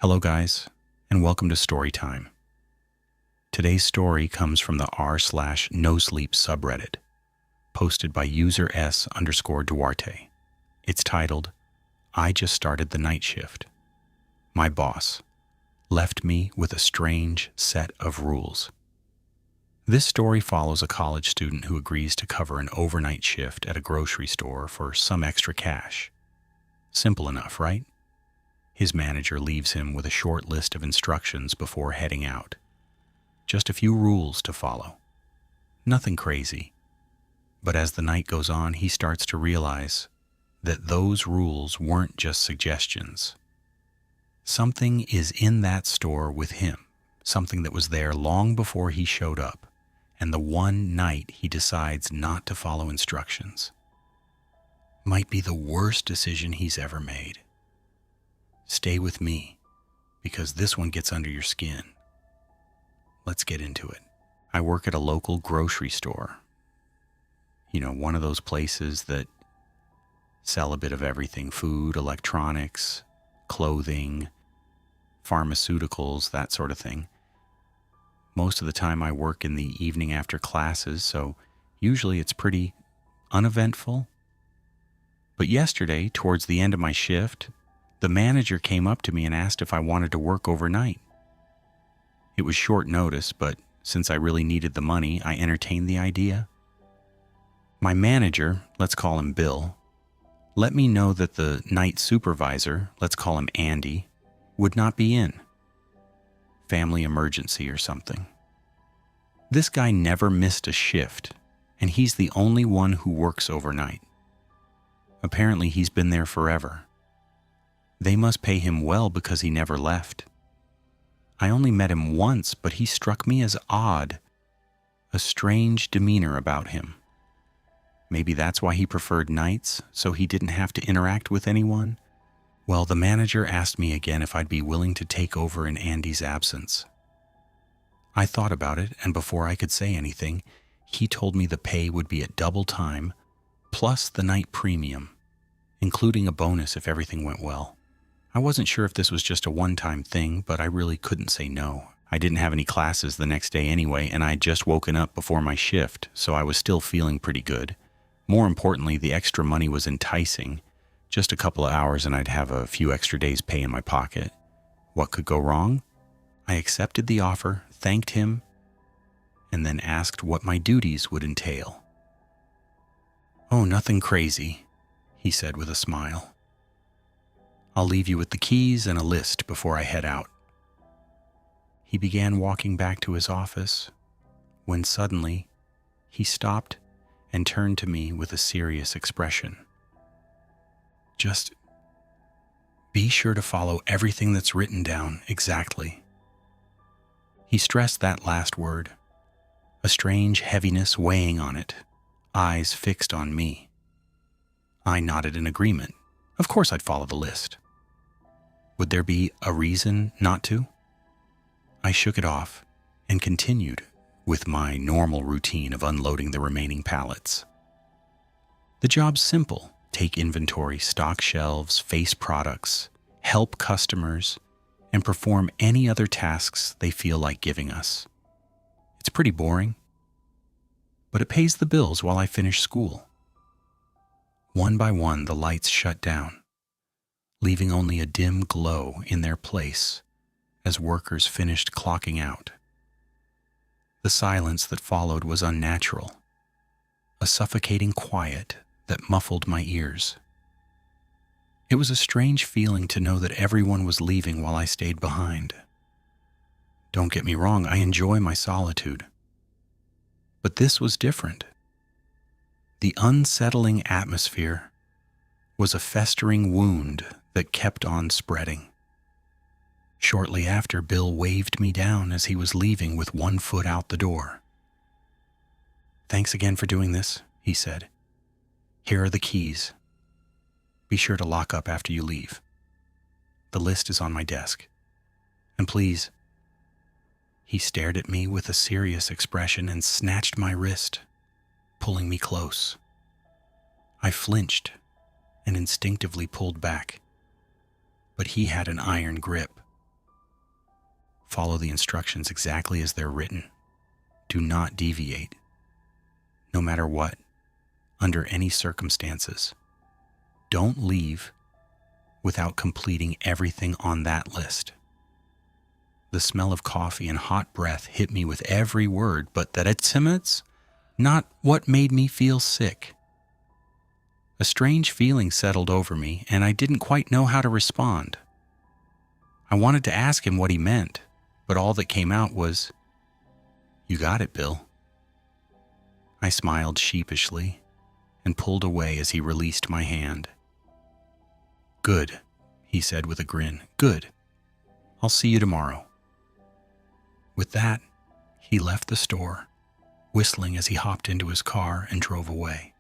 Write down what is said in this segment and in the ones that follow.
Hello guys, and welcome to Story Time. Today's story comes from the r/nosleep subreddit, posted by user S_Duarte. It's titled, I Just Started the Night Shift. My boss left me with a strange set of rules. This story follows a college student who agrees to cover an overnight shift at a grocery store for some extra cash. Simple enough, right? His manager leaves him with a short list of instructions before heading out. Just a few rules to follow. Nothing crazy. But as the night goes on, he starts to realize that those rules weren't just suggestions. Something is in that store with him, something that was there long before he showed up, and the one night he decides not to follow instructions might be the worst decision he's ever made. Stay with me, because this one gets under your skin. Let's get into it. I work at a local grocery store. One of those places that sell a bit of everything: food, electronics, clothing, pharmaceuticals, that sort of thing. Most of the time I work in the evening after classes, so usually it's pretty uneventful. But yesterday, towards the end of my shift, the manager came up to me and asked if I wanted to work overnight. It was short notice, but since I really needed the money, I entertained the idea. My manager, let's call him Bill, let me know that the night supervisor, let's call him Andy, would not be in. Family emergency or something. This guy never missed a shift, and he's the only one who works overnight. Apparently he's been there forever. They must pay him well because he never left. I only met him once, but he struck me as odd. A strange demeanor about him. Maybe that's why he preferred nights, so he didn't have to interact with anyone. Well, the manager asked me again if I'd be willing to take over in Andy's absence. I thought about it, and before I could say anything, he told me the pay would be at double time, plus the night premium, including a bonus if everything went well. I wasn't sure if this was just a one-time thing, but I really couldn't say no. I didn't have any classes the next day anyway, and I had just woken up before my shift, so I was still feeling pretty good. More importantly, the extra money was enticing. Just a couple of hours and I'd have a few extra days' pay in my pocket. What could go wrong? I accepted the offer, thanked him, and then asked what my duties would entail. "Oh, nothing crazy," he said with a smile. "I'll leave you with the keys and a list before I head out." He began walking back to his office when suddenly he stopped and turned to me with a serious expression. "Just be sure to follow everything that's written down exactly." He stressed that last word, a strange heaviness weighing on it, eyes fixed on me. I nodded in agreement. Of course I'd follow the list. Would there be a reason not to? I shook it off and continued with my normal routine of unloading the remaining pallets. The job's simple. Take inventory, stock shelves, face products, help customers, and perform any other tasks they feel like giving us. It's pretty boring, but it pays the bills while I finish school. One by one, the lights shut down, leaving only a dim glow in their place as workers finished clocking out. The silence that followed was unnatural, a suffocating quiet that muffled my ears. It was a strange feeling to know that everyone was leaving while I stayed behind. Don't get me wrong, I enjoy my solitude. But this was different. The unsettling atmosphere was a festering wound that kept on spreading. Shortly after, Bill waved me down as he was leaving with one foot out the door. "Thanks again for doing this," he said. "Here are the keys. Be sure to lock up after you leave. The list is on my desk. And please..." He stared at me with a serious expression and snatched my wrist, pulling me close. I flinched and instinctively pulled back, but he had an iron grip. follow the instructions exactly as they're written. Do not deviate, no matter what, under any circumstances. Don't leave without completing everything on that list. The smell of coffee and hot breath hit me with every word, but that's not what made me feel sick. A strange feeling settled over me, and I didn't quite know how to respond. I wanted to ask him what he meant, but all that came out was, "You got it, Bill." I smiled sheepishly and pulled away as he released my hand. "Good," he said with a grin. "Good. I'll see you tomorrow." With that, he left the store, whistling as he hopped into his car and drove away.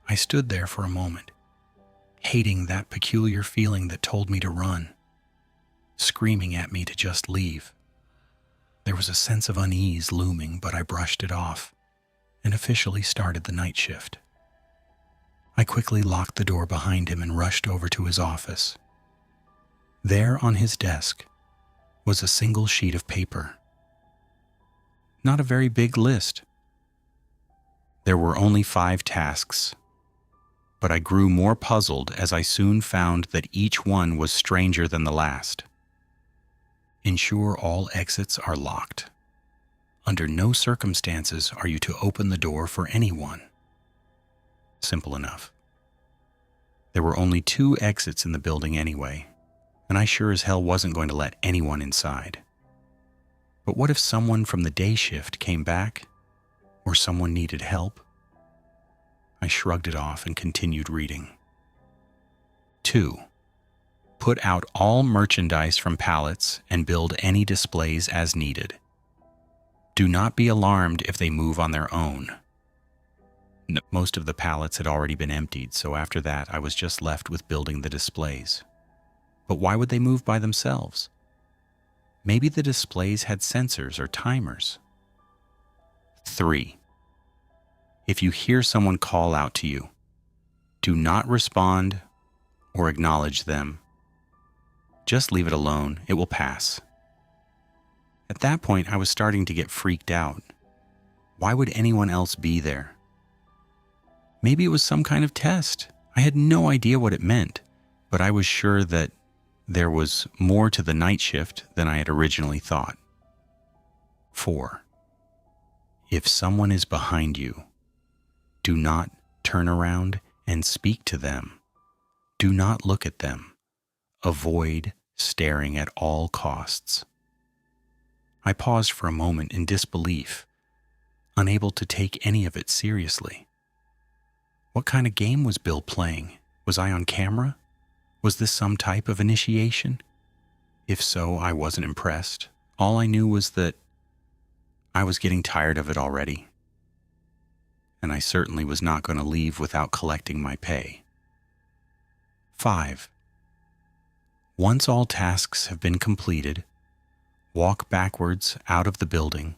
I stood there for a moment, hating that peculiar feeling that told me to run, screaming at me to just leave. There was a sense of unease looming, but I brushed it off and officially started the night shift. I quickly locked the door behind him and rushed over to his office. There on his desk was a single sheet of paper. Not a very big list. There were only 5 tasks, but I grew more puzzled as I soon found that each one was stranger than the last. Ensure all exits are locked. Under no circumstances are you to open the door for anyone. Simple enough. There were only 2 exits in the building anyway, and I sure as hell wasn't going to let anyone inside. But what if someone from the day shift came back, or someone needed help? I shrugged it off and continued reading. 2. Put out all merchandise from pallets and build any displays as needed. Do not be alarmed if they move on their own. Most of the pallets had already been emptied, so after that I was just left with building the displays. But why would they move by themselves? Maybe the displays had sensors or timers. 3. If you hear someone call out to you, do not respond or acknowledge them. Just leave it alone. It will pass. At that point, I was starting to get freaked out. Why would anyone else be there? Maybe it was some kind of test. I had no idea what it meant, but I was sure that there was more to the night shift than I had originally thought. 4. If someone is behind you, do not turn around and speak to them. Do not look at them. Avoid staring at all costs. I paused for a moment in disbelief, unable to take any of it seriously. What kind of game was Bill playing? Was I on camera? Was this some type of initiation? If so, I wasn't impressed. All I knew was that I was getting tired of it already, and I certainly was not going to leave without collecting my pay. 5. Once all tasks have been completed, walk backwards out of the building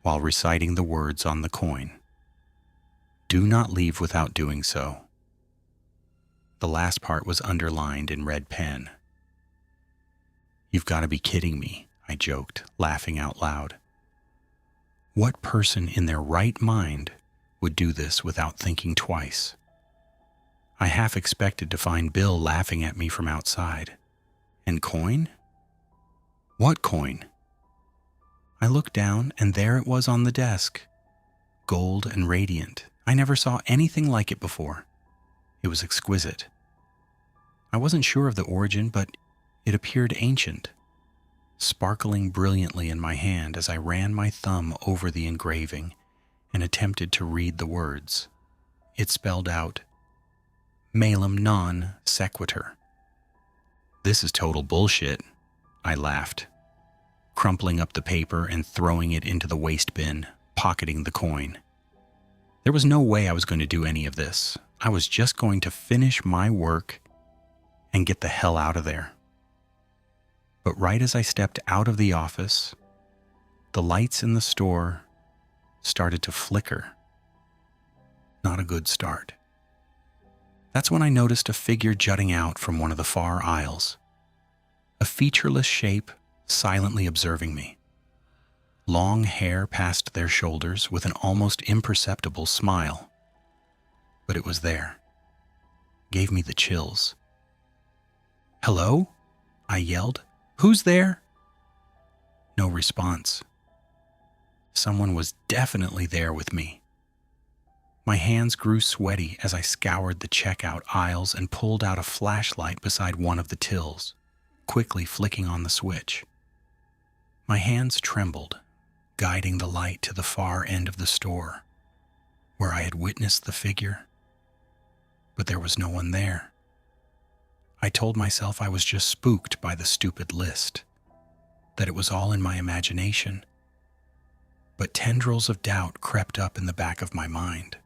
while reciting the words on the coin. Do not leave without doing so. The last part was underlined in red pen. "You've got to be kidding me," I joked, laughing out loud. What person in their right mind would do this without thinking twice? I half expected to find Bill laughing at me from outside. And coin? What coin? I looked down, and there it was on the desk. Gold and radiant. I never saw anything like it before. It was exquisite. I wasn't sure of the origin, but it appeared ancient, sparkling brilliantly in my hand as I ran my thumb over the engraving and attempted to read the words. It spelled out, "Malum non sequitur." "This is total bullshit," I laughed, crumpling up the paper and throwing it into the waste bin, pocketing the coin. There was no way I was going to do any of this. I was just going to finish my work and get the hell out of there. But right as I stepped out of the office, the lights in the store started to flicker. Not a good start. That's when I noticed a figure jutting out from one of the far aisles. A featureless shape silently observing me. Long hair past their shoulders with an almost imperceptible smile. But it was there. Gave me the chills. "Hello?" I yelled. "Who's there?" No response. Someone was definitely there with me. My hands grew sweaty as I scoured the checkout aisles and pulled out a flashlight beside one of the tills, quickly flicking on the switch. My hands trembled, guiding the light to the far end of the store, where I had witnessed the figure. But there was no one there. I told myself I was just spooked by the stupid list, that it was all in my imagination. But tendrils of doubt crept up in the back of my mind.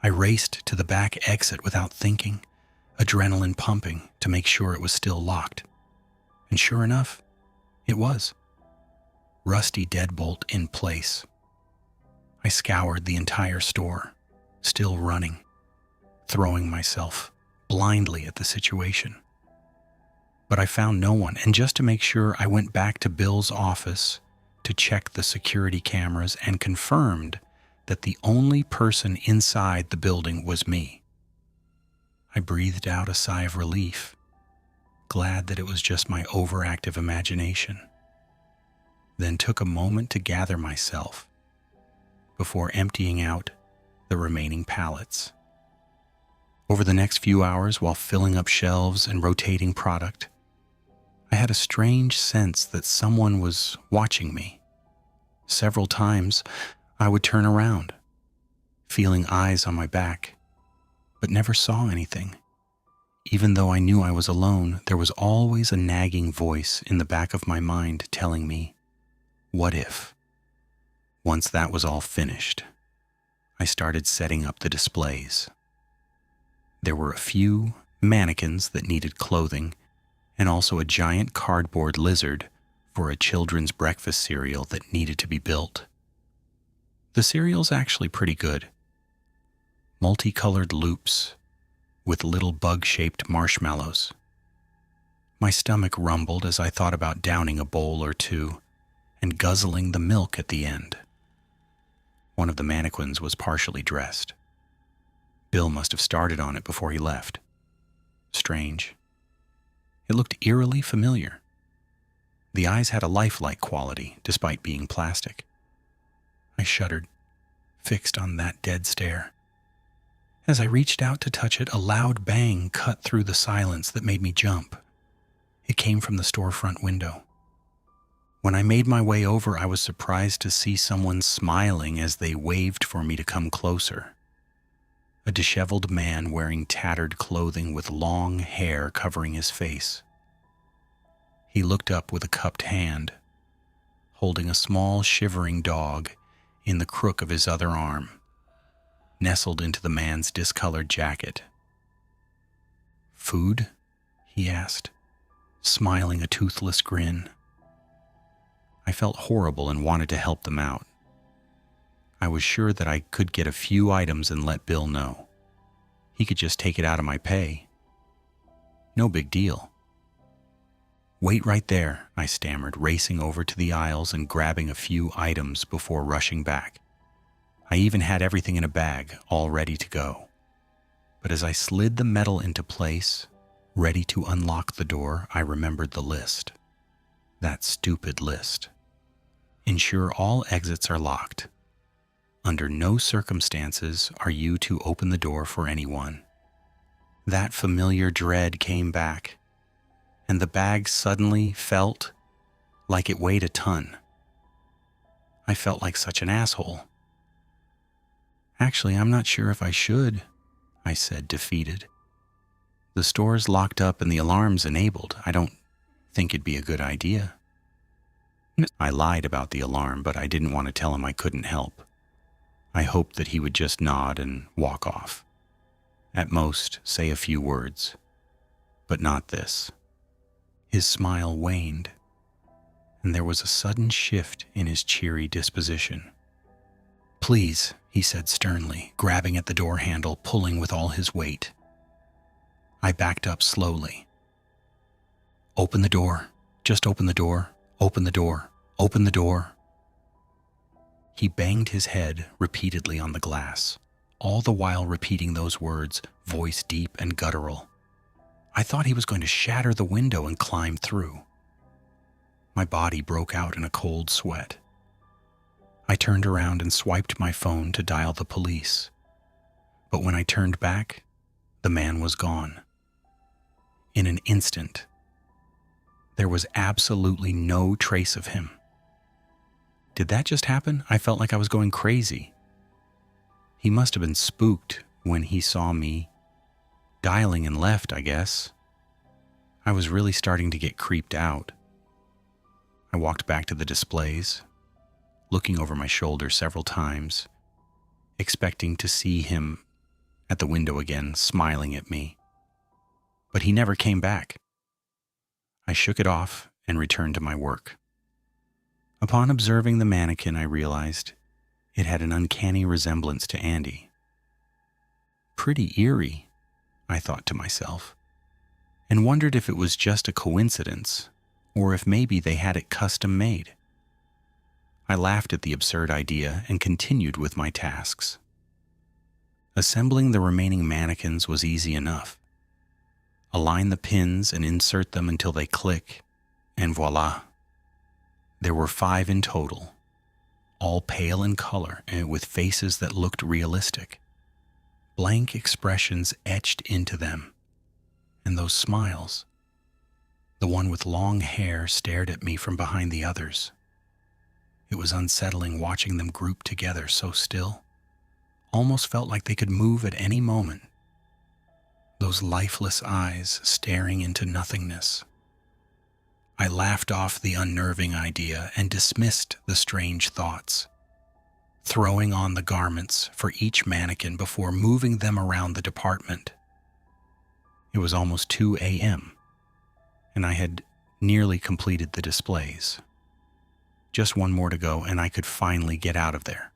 I raced to the back exit without thinking, adrenaline pumping to make sure it was still locked. And sure enough, it was. Rusty deadbolt in place. I scoured the entire store, still running, throwing myself blindly at the situation. But I found no one, and just to make sure, I went back to Bill's office to check the security cameras and confirmed that the only person inside the building was me. I breathed out a sigh of relief, glad that it was just my overactive imagination. Then took a moment to gather myself before emptying out the remaining pallets. Over the next few hours, while filling up shelves and rotating product, I had a strange sense that someone was watching me. Several times, I would turn around, feeling eyes on my back, but never saw anything. Even though I knew I was alone, there was always a nagging voice in the back of my mind telling me, what if? Once that was all finished, I started setting up the displays. There were a few mannequins that needed clothing, and also a giant cardboard lizard for a children's breakfast cereal that needed to be built. The cereal's actually pretty good. Multicolored loops with little bug-shaped marshmallows. My stomach rumbled as I thought about downing a bowl or two and guzzling the milk at the end. One of the mannequins was partially dressed. Bill must have started on it before he left. Strange. It looked eerily familiar. The eyes had a lifelike quality, despite being plastic. I shuddered, fixed on that dead stare. As I reached out to touch it, a loud bang cut through the silence that made me jump. It came from the storefront window. When I made my way over, I was surprised to see someone smiling as they waved for me to come closer. A disheveled man wearing tattered clothing with long hair covering his face. He looked up with a cupped hand, holding a small shivering dog in the crook of his other arm, nestled into the man's discolored jacket. "Food?" he asked, smiling a toothless grin. I felt horrible and wanted to help them out. I was sure that I could get a few items and let Bill know. He could just take it out of my pay. No big deal. "Wait right there," I stammered, racing over to the aisles and grabbing a few items before rushing back. I even had everything in a bag, all ready to go. But as I slid the metal into place, ready to unlock the door, I remembered the list. That stupid list. Ensure all exits are locked. Under no circumstances are you to open the door for anyone. That familiar dread came back, and the bag suddenly felt like it weighed a ton. I felt like such an asshole. "Actually, I'm not sure if I should," I said, defeated. "The store's locked up and the alarm's enabled. I don't think it'd be a good idea." I lied about the alarm, but I didn't want to tell him I couldn't help. I hoped that he would just nod and walk off. At most, say a few words. But not this. His smile waned, and there was a sudden shift in his cheery disposition. "Please," he said sternly, grabbing at the door handle, pulling with all his weight. I backed up slowly. "Open the door. Just open the door, open the door, open the door." He banged his head repeatedly on the glass, all the while repeating those words, voice deep and guttural. I thought he was going to shatter the window and climb through. My body broke out in a cold sweat. I turned around and swiped my phone to dial the police. But when I turned back, the man was gone. In an instant, there was absolutely no trace of him. Did that just happen? I felt like I was going crazy. He must have been spooked when he saw me dialing and left, I guess. I was really starting to get creeped out. I walked back to the displays, looking over my shoulder several times, expecting to see him at the window again, smiling at me. But he never came back. I shook it off and returned to my work. Upon observing the mannequin, I realized it had an uncanny resemblance to Andy. Pretty eerie, I thought to myself, and wondered if it was just a coincidence or if maybe they had it custom made. I laughed at the absurd idea and continued with my tasks. Assembling the remaining mannequins was easy enough. Align the pins and insert them until they click, and voila. There were 5 in total, all pale in color and with faces that looked realistic. Blank expressions etched into them, and those smiles. The one with long hair stared at me from behind the others. It was unsettling watching them grouped together so still. Almost felt like they could move at any moment. Those lifeless eyes staring into nothingness. I laughed off the unnerving idea and dismissed the strange thoughts, throwing on the garments for each mannequin before moving them around the department. It was almost 2 a.m., and I had nearly completed the displays. Just one more to go, and I could finally get out of there.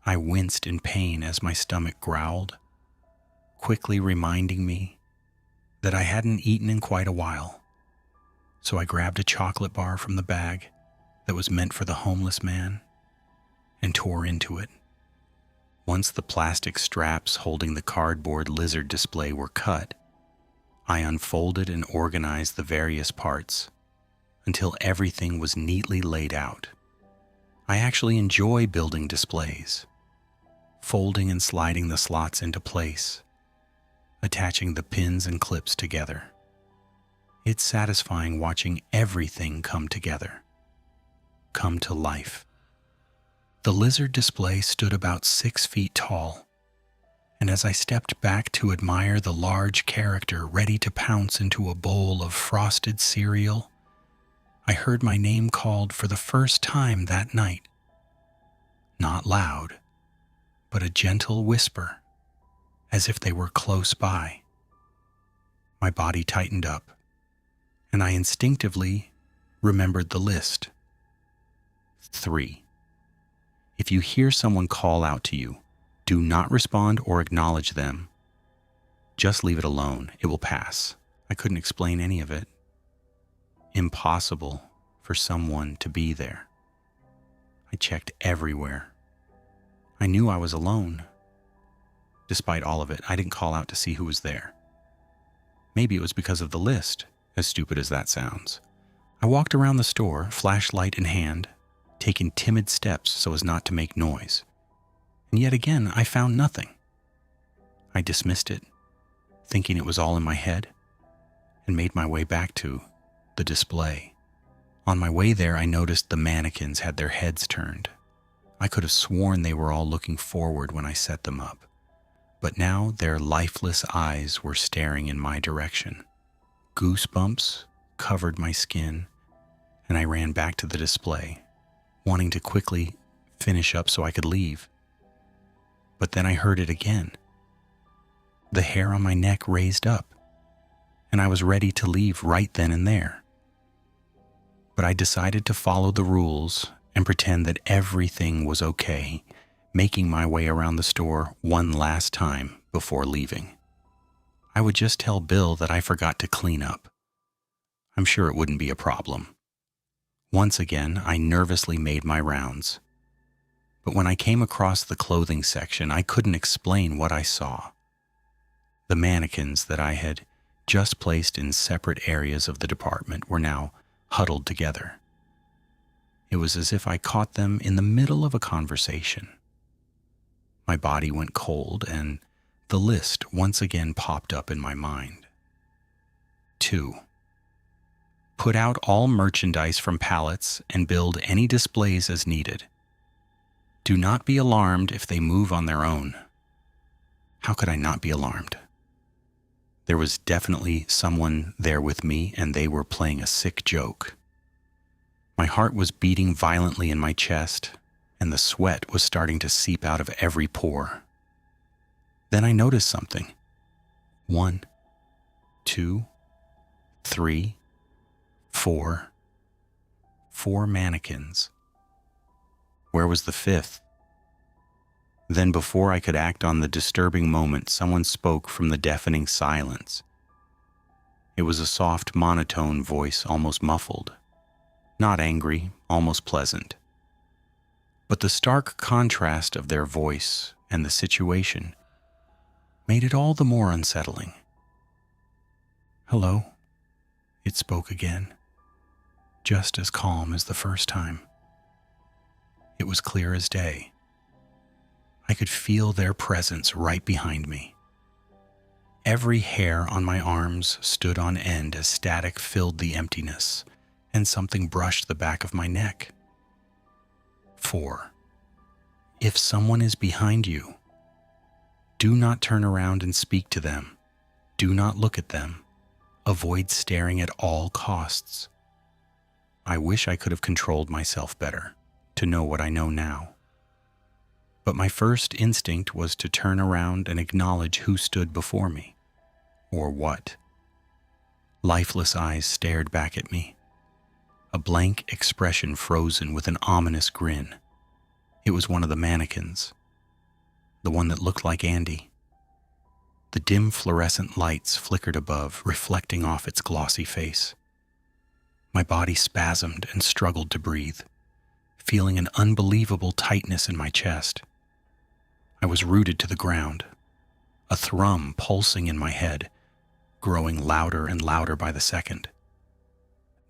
I winced in pain as my stomach growled, quickly reminding me that I hadn't eaten in quite a while. So I grabbed a chocolate bar from the bag that was meant for the homeless man and tore into it. Once the plastic straps holding the cardboard lizard display were cut, I unfolded and organized the various parts until everything was neatly laid out. I actually enjoy building displays, folding and sliding the slots into place, attaching the pins and clips together. It's satisfying watching everything come together, come to life. The lizard display stood about 6 feet tall, and as I stepped back to admire the large character ready to pounce into a bowl of frosted cereal, I heard my name called for the first time that night. Not loud, but a gentle whisper, as if they were close by. My body tightened up, and I instinctively remembered the list. 3. If you hear someone call out to you, do not respond or acknowledge them. Just leave it alone. It will pass. I couldn't explain any of it. Impossible for someone to be there. I checked everywhere. I knew I was alone. Despite all of it, I didn't call out to see who was there. Maybe it was because of the list, as stupid as that sounds. I walked around the store, flashlight in hand, taking timid steps so as not to make noise. And yet again, I found nothing. I dismissed it, thinking it was all in my head, and made my way back to the display. On my way there, I noticed the mannequins had their heads turned. I could have sworn they were all looking forward when I set them up, but now their lifeless eyes were staring in my direction. Goosebumps covered my skin, and I ran back to the display, wanting to quickly finish up so I could leave. But then I heard it again. The hair on my neck raised up, and I was ready to leave right then and there. But I decided to follow the rules and pretend that everything was okay, making my way around the store one last time before leaving. I would just tell Bill that I forgot to clean up. I'm sure it wouldn't be a problem. Once again, I nervously made my rounds. But when I came across the clothing section, I couldn't explain what I saw. The mannequins that I had just placed in separate areas of the department were now huddled together. It was as if I caught them in the middle of a conversation. My body went cold, and the list once again popped up in my mind. 2. Put out all merchandise from pallets and build any displays as needed. Do not be alarmed if they move on their own. How could I not be alarmed? There was definitely someone there with me, and they were playing a sick joke. My heart was beating violently in my chest, and the sweat was starting to seep out of every pore. Then I noticed something. 1, 2, 3, 4. 4 mannequins. Where was the 5th? Then, before I could act on the disturbing moment, someone spoke from the deafening silence. It was a soft, monotone voice, almost muffled. Not angry, almost pleasant. But the stark contrast of their voice and the situation made it all the more unsettling. "Hello," it spoke again, just as calm as the first time. It was clear as day. I could feel their presence right behind me. Every hair on my arms stood on end as static filled the emptiness, and something brushed the back of my neck. 4. If someone is behind you, do not turn around and speak to them. Do not look at them. Avoid staring at all costs. I wish I could have controlled myself better, to know what I know now. But my first instinct was to turn around and acknowledge who stood before me, or what. Lifeless eyes stared back at me, a blank expression frozen with an ominous grin. It was one of the mannequins, the one that looked like Andy. The dim fluorescent lights flickered above, reflecting off its glossy face. My body spasmed and struggled to breathe, feeling an unbelievable tightness in my chest. I was rooted to the ground, a thrum pulsing in my head, growing louder and louder by the second.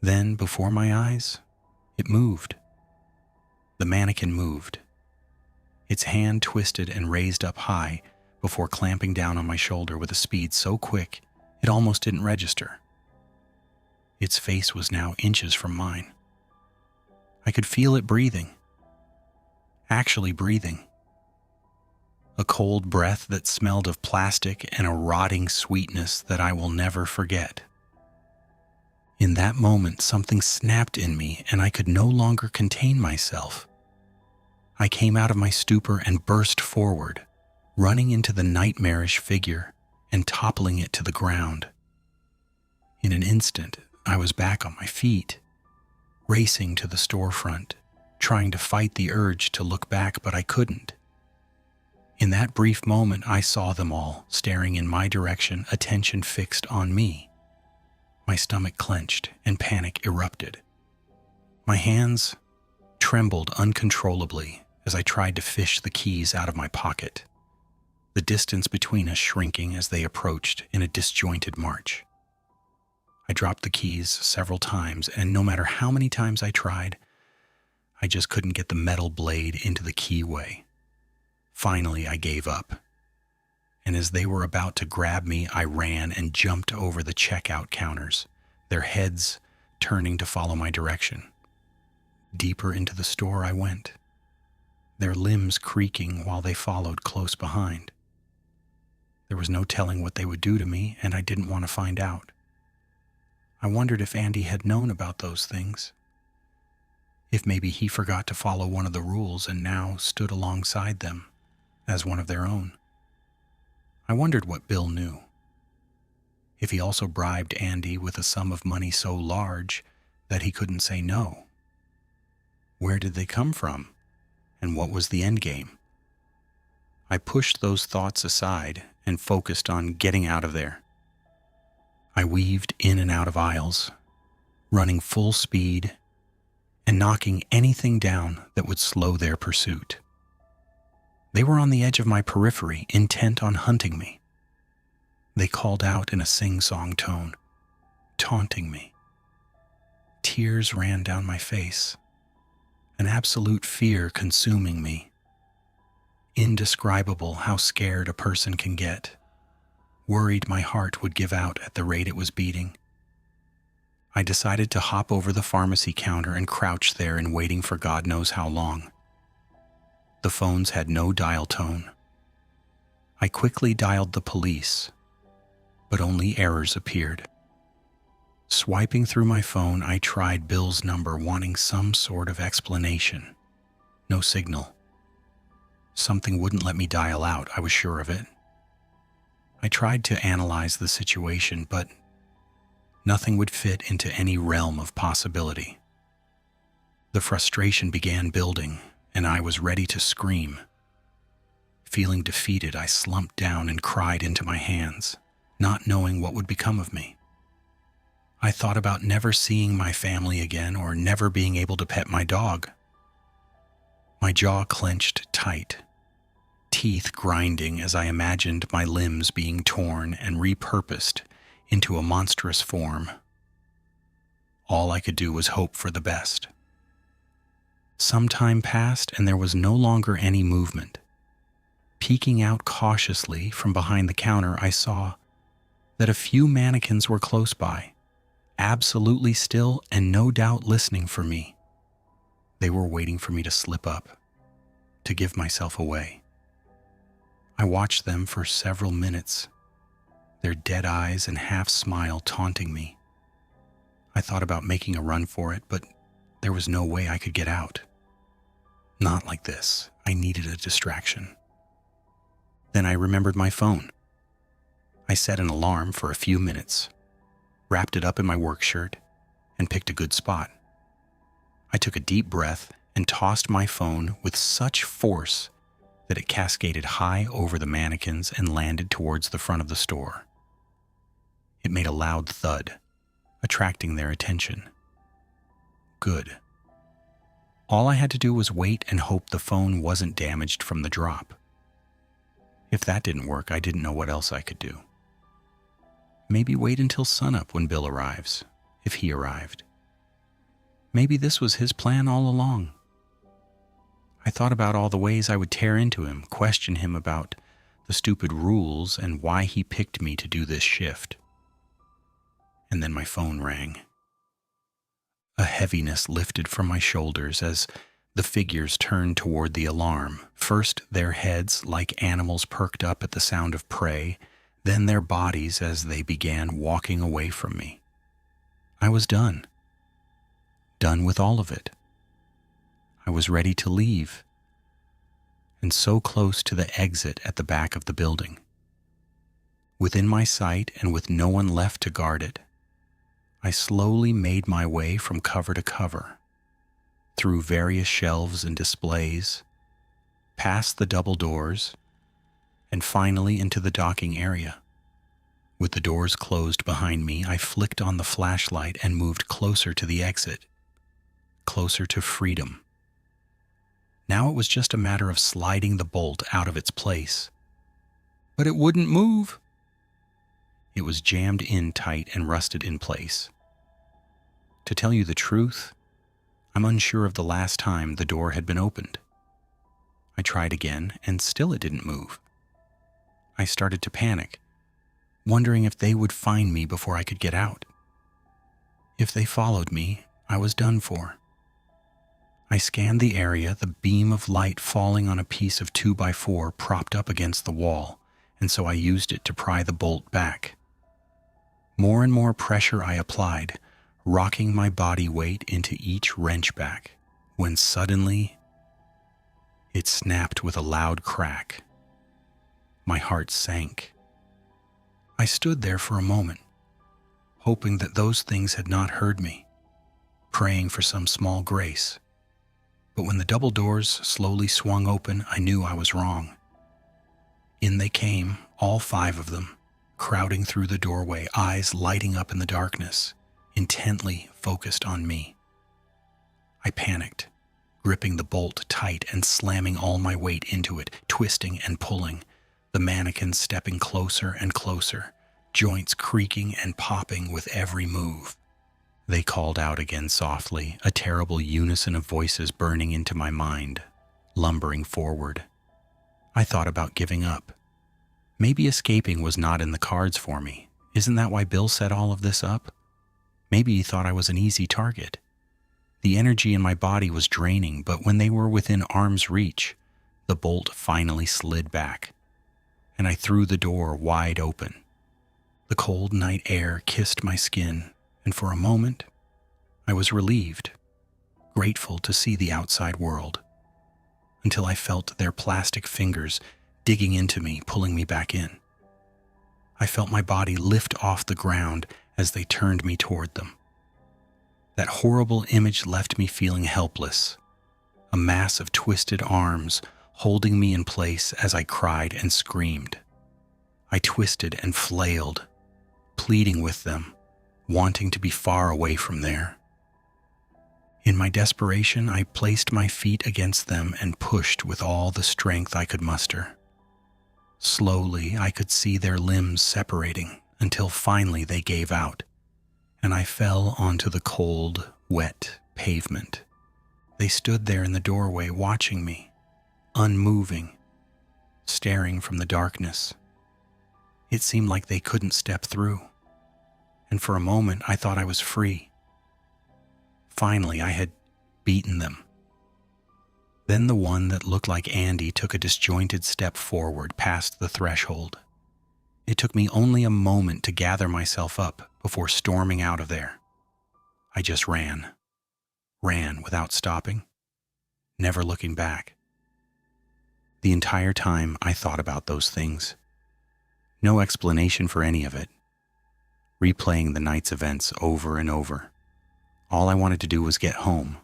Then, before my eyes, it moved. The mannequin moved. Its hand twisted and raised up high before clamping down on my shoulder with a speed so quick it almost didn't register. Its face was now inches from mine. I could feel it breathing. Actually breathing. A cold breath that smelled of plastic and a rotting sweetness that I will never forget. In that moment, something snapped in me, and I could no longer contain myself. I came out of my stupor and burst forward, running into the nightmarish figure and toppling it to the ground. In an instant, I was back on my feet, racing to the storefront, trying to fight the urge to look back, but I couldn't. In that brief moment, I saw them all staring in my direction, attention fixed on me. My stomach clenched and panic erupted. My hands trembled uncontrollably as I tried to fish the keys out of my pocket, the distance between us shrinking as they approached in a disjointed march. I dropped the keys several times, and no matter how many times I tried, I just couldn't get the metal blade into the keyway. Finally, I gave up, and as they were about to grab me, I ran and jumped over the checkout counters, their heads turning to follow my direction. Deeper into the store I went, their limbs creaking while they followed close behind. There was no telling what they would do to me, and I didn't want to find out. I wondered if Andy had known about those things. If maybe he forgot to follow one of the rules and now stood alongside them as one of their own. I wondered what Bill knew. If he also bribed Andy with a sum of money so large that he couldn't say no. Where did they come from? And what was the end game? I pushed those thoughts aside and focused on getting out of there. I weaved in and out of aisles, running full speed and knocking anything down that would slow their pursuit. They were on the edge of my periphery, intent on hunting me. They called out in a sing-song tone, taunting me. Tears ran down my face, an absolute fear consuming me. Indescribable how scared a person can get. Worried my heart would give out at the rate it was beating. I decided to hop over the pharmacy counter and crouch there in waiting for God knows how long. The phones had no dial tone. I quickly dialed the police, but only errors appeared. Swiping through my phone, I tried Bill's number, wanting some sort of explanation. No signal. Something wouldn't let me dial out, I was sure of it. I tried to analyze the situation, but nothing would fit into any realm of possibility. The frustration began building, and I was ready to scream. Feeling defeated, I slumped down and cried into my hands, not knowing what would become of me. I thought about never seeing my family again or never being able to pet my dog. My jaw clenched tight, teeth grinding as I imagined my limbs being torn and repurposed into a monstrous form. All I could do was hope for the best. Some time passed and there was no longer any movement. Peeking out cautiously from behind the counter, I saw that a few mannequins were close by, absolutely still and no doubt listening for me. They were waiting for me to slip up, to give myself away. I watched them for several minutes, their dead eyes and half smile taunting me. I thought about making a run for it, but there was no way I could get out. Not like this. I needed a distraction. Then I remembered my phone. I set an alarm for a few minutes, wrapped it up in my work shirt, and picked a good spot. I took a deep breath and tossed my phone with such force that it cascaded high over the mannequins and landed towards the front of the store. It made a loud thud, attracting their attention. Good. All I had to do was wait and hope the phone wasn't damaged from the drop. If that didn't work, I didn't know what else I could do. Maybe wait until sunup when Bill arrives, if he arrived. Maybe this was his plan all along. I thought about all the ways I would tear into him, question him about the stupid rules and why he picked me to do this shift. And then my phone rang. A heaviness lifted from my shoulders as the figures turned toward the alarm. First, their heads, like animals, perked up at the sound of prey, then their bodies as they began walking away from me. I was done. Done with all of it. I was ready to leave, and so close to the exit at the back of the building. Within my sight and with no one left to guard it, I slowly made my way from cover to cover, through various shelves and displays, past the double doors, and finally into the docking area. With the doors closed behind me, I flicked on the flashlight and moved closer to the exit, closer to freedom. Now it was just a matter of sliding the bolt out of its place. But it wouldn't move. It was jammed in tight and rusted in place. To tell you the truth, I'm unsure of the last time the door had been opened. I tried again, and still it didn't move. I started to panic, wondering if they would find me before I could get out. If they followed me, I was done for. I scanned the area, the beam of light falling on a piece of 2x4 propped up against the wall, and so I used it to pry the bolt back. More and more pressure I applied, rocking my body weight into each wrench back, when suddenly it snapped with a loud crack. My heart sank. I stood there for a moment, hoping that those things had not heard me, praying for some small grace. But when the double doors slowly swung open, I knew I was wrong. In they came, all 5 of them, crowding through the doorway, eyes lighting up in the darkness. intently focused on me. I panicked, gripping the bolt tight and slamming all my weight into it, twisting and pulling, the mannequin stepping closer and closer, joints creaking and popping with every move. They called out again softly, a terrible unison of voices burning into my mind, lumbering forward. I thought about giving up. Maybe escaping was not in the cards for me. Isn't that why Bill set all of this up? Maybe he thought I was an easy target. The energy in my body was draining, but when they were within arm's reach, the bolt finally slid back, and I threw the door wide open. The cold night air kissed my skin, and for a moment, I was relieved, grateful to see the outside world, until I felt their plastic fingers digging into me, pulling me back in. I felt my body lift off the ground as they turned me toward them. That horrible image left me feeling helpless, a mass of twisted arms holding me in place as I cried and screamed. I twisted and flailed, pleading with them, wanting to be far away from there. In my desperation, I placed my feet against them and pushed with all the strength I could muster. Slowly, I could see their limbs separating until finally they gave out, and I fell onto the cold, wet pavement. They stood there in the doorway watching me, unmoving, staring from the darkness. It seemed like they couldn't step through, and for a moment I thought I was free. Finally, I had beaten them. Then the one that looked like Andy took a disjointed step forward past the threshold. It took me only a moment to gather myself up before storming out of there. I just ran without stopping, never looking back. The entire time I thought about those things. No explanation for any of it. Replaying the night's events over and over. All I wanted to do was get home.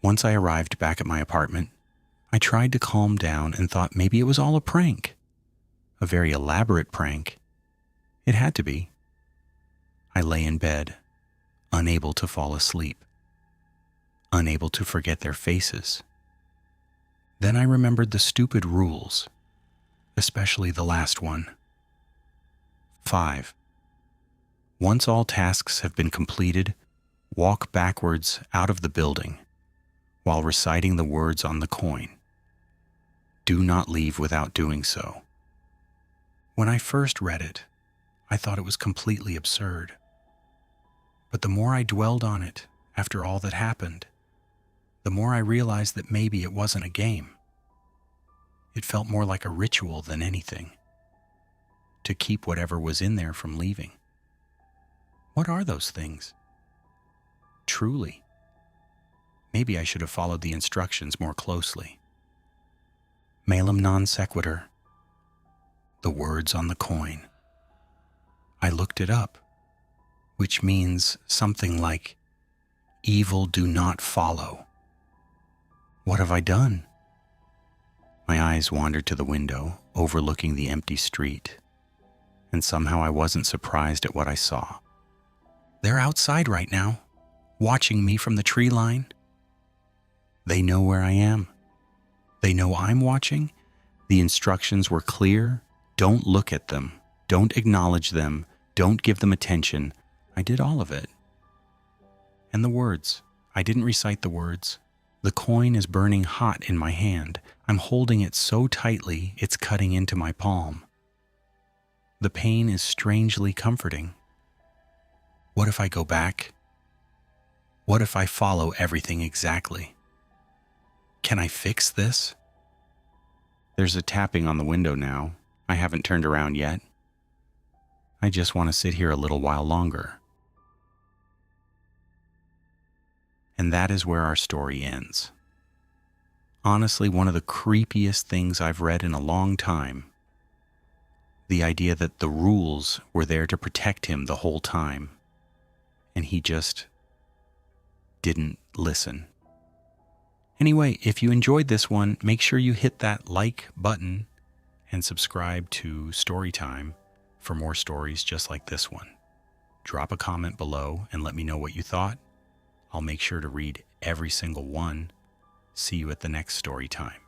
Once I arrived back at my apartment, I tried to calm down and thought maybe it was all a prank. A very elaborate prank. It had to be. I lay in bed, unable to fall asleep, unable to forget their faces. Then I remembered the stupid rules, especially the last one. 5. Once all tasks have been completed, walk backwards out of the building while reciting the words on the coin. Do not leave without doing so. When I first read it, I thought it was completely absurd. But the more I dwelled on it after all that happened, the more I realized that maybe it wasn't a game. It felt more like a ritual than anything, to keep whatever was in there from leaving. What are those things? Truly. Maybe I should have followed the instructions more closely. Malum non sequitur. The words on the coin. I looked it up, which means something like, evil do not follow. What have I done? My eyes wandered to the window, overlooking the empty street, and somehow I wasn't surprised at what I saw. They're outside right now, watching me from the tree line. They know where I am. They know I'm watching. The instructions were clear. Don't look at them. Don't acknowledge them. Don't give them attention. I did all of it. And the words. I didn't recite the words. The coin is burning hot in my hand. I'm holding it so tightly, it's cutting into my palm. The pain is strangely comforting. What if I go back? What if I follow everything exactly? Can I fix this? There's a tapping on the window now. I haven't turned around yet. I just want to sit here a little while longer. And that is where our story ends. Honestly, one of the creepiest things I've read in a long time. The idea that the rules were there to protect him the whole time, and he just didn't listen. Anyway, if you enjoyed this one, make sure you hit that like button and subscribe to Storytime for more stories just like this one. Drop a comment below and let me know what you thought. I'll make sure to read every single one. See you at the next story time.